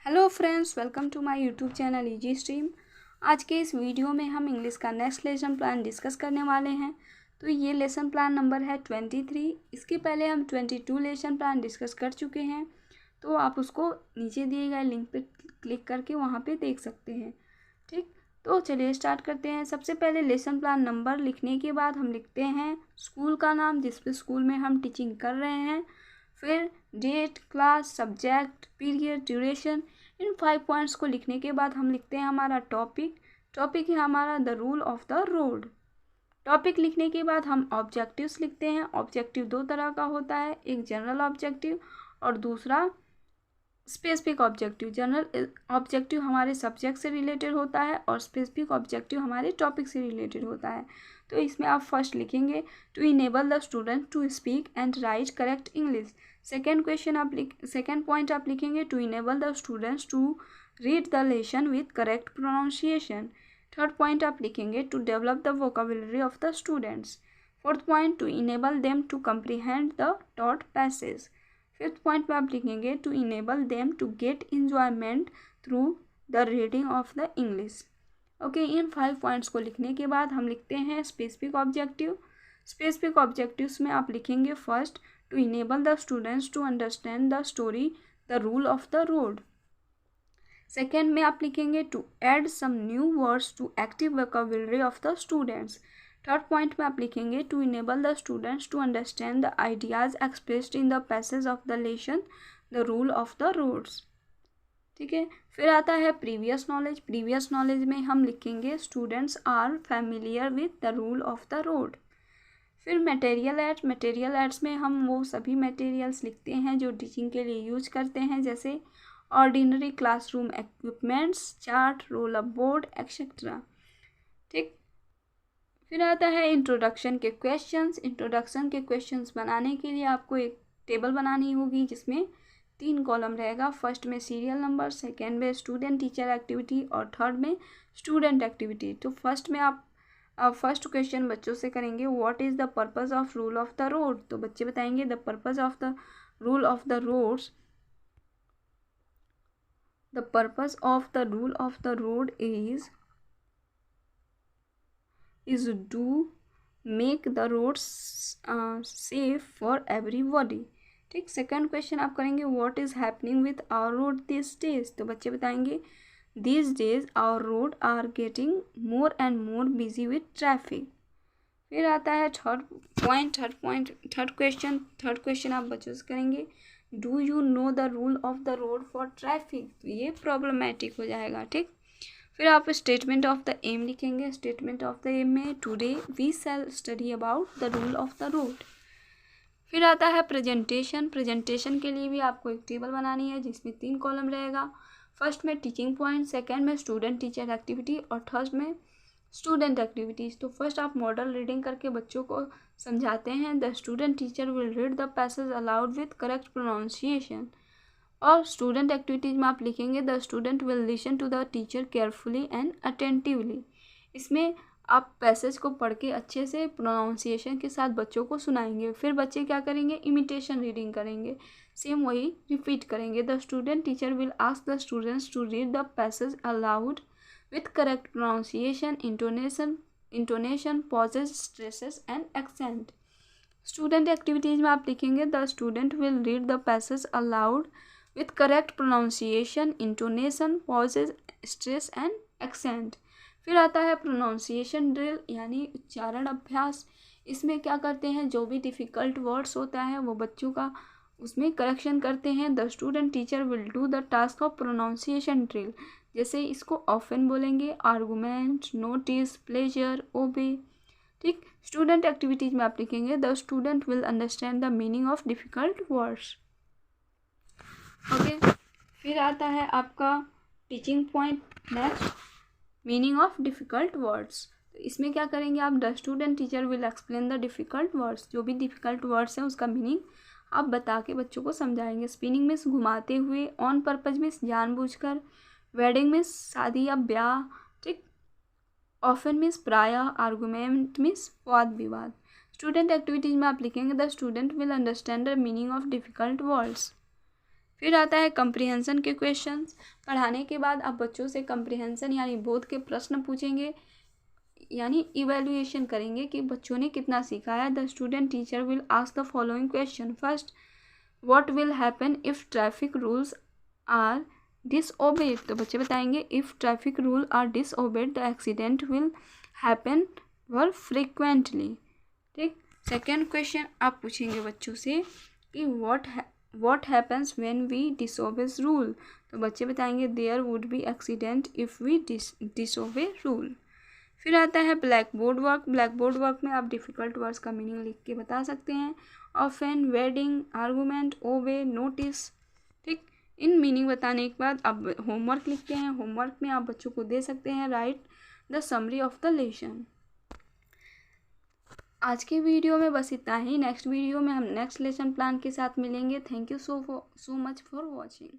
Hello friends, welcome to my YouTube channel easy stream. आज के इस वीडियो में हम इंग्लिश का नेक्स्ट लेसन प्लान डिस्कस करने वाले हैं। तो ये लेसन प्लान नंबर है 23। इसके पहले हम 22 लेसन प्लान डिस्कस कर चुके हैं, तो आप उसको नीचे दिए गए लिंक पे क्लिक करके वहाँ पे देख सकते हैं। ठीक, तो चलिए स्टार्ट करते हैं। सबसे पहले लेसन प्लान नंबर लिखने के बाद हम लिखते हैं स्कूल का नाम जिस पे स्कूल में हम टीचिंग कर रहे हैं, फिर date, class, subject, period, duration. इन 5 पॉइंट्स को लिखने के बाद हम लिखते हैं हमारा टॉपिक है हमारा the rule of the road. Topic लिखने के बाद हम ऑब्जेक्टिव्स लिखते हैं। ऑब्जेक्टिव दो तरह का होता है, एक जनरल ऑब्जेक्टिव और दूसरा स्पेसिफिक ऑब्जेक्टिव। जनरल ऑब्जेक्टिव हमारे सब्जेक्ट से रिलेटेड होता है और स्पेसिफिक ऑब्जेक्टिव हमारे टॉपिक से रिलेटेड होता है। तो इसमें आप फर्स्ट लिखेंगे to enable the student to speak and write correct English. Second point आप लिखेंगे to enable the students to read the lesson with correct pronunciation. Third point आप लिखेंगे to develop the vocabulary of the students. Fourth point to enable them to comprehend the taught passage. Fifth point में आप लिखेंगे to enable them to get enjoyment through the reading of the English. Okay, इन 5 points को लिखने के बाद हम लिखते हैं स्पेसिफिक ऑब्जेक्टिव। स्पेसिफिक ऑब्जेक्टिव्स में आप लिखेंगे first to enable the students to understand the story the rule of the road. Second में आप लिखेंगे to add some new words to active vocabulary of the students. Third point में आप लिखेंगे to enable the students to understand the ideas expressed in the passage of the lesson the rule of the roads. ठीक है, फिर आता है previous knowledge. Previous knowledge में हम लिखेंगे students are familiar with the rule of the road. फिर material aids. Material aids में हम वो सभी मटेरियल्स लिखते हैं जो टीचिंग के लिए यूज करते हैं, जैसे ordinary classroom equipments, chart, roll up board etcetera. ठीक, फिर आता है इंट्रोडक्शन के क्वेश्चंस। इंट्रोडक्शन के क्वेश्चंस बनाने के लिए आपको एक टेबल बनानी होगी जिसमें 3 कॉलम रहेगा। फर्स्ट में सीरियल नंबर, सेकेंड में स्टूडेंट टीचर एक्टिविटी और थर्ड में स्टूडेंट एक्टिविटी। तो फर्स्ट में आप फर्स्ट क्वेश्चन बच्चों से करेंगे what is the purpose of rule of the road. तो बच्चे बताएंगे the purpose of the rule of the roads, the purpose of the rule of the road is to make the roads safe for everybody। ठीक, second question आप करेंगे what is happening with our road this days. तो बच्चे बताएंगे this days our road are getting more and more busy with traffic. फिर आता है third question आप बच्चों से करेंगे do you know the rule of the road for traffic. तो ये प्रॉब्लमेटिक हो जाएगा। ठीक, फिर आप स्टेटमेंट ऑफ द एम लिखेंगे। स्टेटमेंट ऑफ द एम में today we shall study about the rule of the road. फिर आता है प्रेजेंटेशन। प्रेजेंटेशन के लिए भी आपको एक टेबल बनानी है जिसमें 3 कॉलम रहेगा। फर्स्ट में टीचिंग पॉइंट, सेकेंड में स्टूडेंट टीचर एक्टिविटी और थर्ड में स्टूडेंट एक्टिविटीज़। तो फर्स्ट आप मॉडल रीडिंग करके बच्चों को समझाते हैं the student teacher will read the passage aloud with correct pronunciation. और स्टूडेंट एक्टिविटीज़ में आप लिखेंगे the student will listen to the teacher carefully and attentively. इसमें आप पैसेज को पढ़ के अच्छे से प्रोनाउंसिएशन के साथ बच्चों को सुनाएंगे। फिर बच्चे क्या करेंगे, इमिटेशन रीडिंग करेंगे, सेम वही रिपीट करेंगे। The student teacher will ask the students to read the passage aloud with correct pronunciation, intonation, pauses, stresses and accent. Student activities में आप लिखेंगे the student will read the passage aloud with correct pronunciation, intonation, pauses, stress and accent। फिर आता है pronunciation drill यानी उच्चारण अभ्यास। इसमें क्या करते हैं, जो भी डिफ़िकल्ट वर्ड्स होता है वो बच्चों का उसमें करेक्शन करते हैं। The student teacher will do the task of pronunciation drill. जैसे इसको ऑफन बोलेंगे, आर्गूमेंट, नोटिस, प्लेजर, ओबे। ठीक, स्टूडेंट एक्टिविटीज़ में आप लिखेंगे the student will understand the meaning of difficult words. Okay, फिर आता है आपका teaching point next, meaning of difficult words. तो इसमें क्या करेंगे आप, the student teacher will explain the difficult words. जो भी डिफ़िकल्ट वर्ड्स हैं उसका मीनिंग आप बता के बच्चों को समझाएंगे। स्पिनिंग मीन्स घुमाते हुए, ऑन पर्पज मीन्स जानबूझकर, वेडिंग मीन्स शादी या ब्याह। ठीक, ऑफन मीन्स प्रायः, आर्गूमेंट मीन्स वाद विवाद। स्टूडेंट एक्टिविटीज़ में आप लिखेंगे the student will understand the meaning of difficult words. फिर आता है कंप्रीहेंशन के क्वेश्चंस। पढ़ाने के बाद आप बच्चों से कंप्रीहेंशन यानी बोध के प्रश्न पूछेंगे, यानी इवेल्युएशन करेंगे कि बच्चों ने कितना सीखा है। The student teacher will ask the following question. First, what will happen if traffic rules are disobeyed. तो बच्चे बताएंगे if traffic rule are disobeyed the accident will happen very frequently. ठीक। सेकेंड क्वेश्चन आप पूछेंगे बच्चों से कि what happens when we disobey rule. तो बच्चे बताएंगे there would be accident if we disobey rule. फिर आता है blackboard work. Blackboard work में आप डिफ़िकल्ट वर्ड्स का मीनिंग लिख के बता सकते हैं। Often, wedding, argument, obey, notice. ठीक। इन मीनिंग बताने के बाद आप होमवर्क लिखते हैं। होमवर्क में आप बच्चों को दे सकते हैं right the summary of the lesson. आज के वीडियो में बस इतना ही। नेक्स्ट वीडियो में हम नेक्स्ट लेसन प्लान के साथ मिलेंगे। Thank you so much for watching.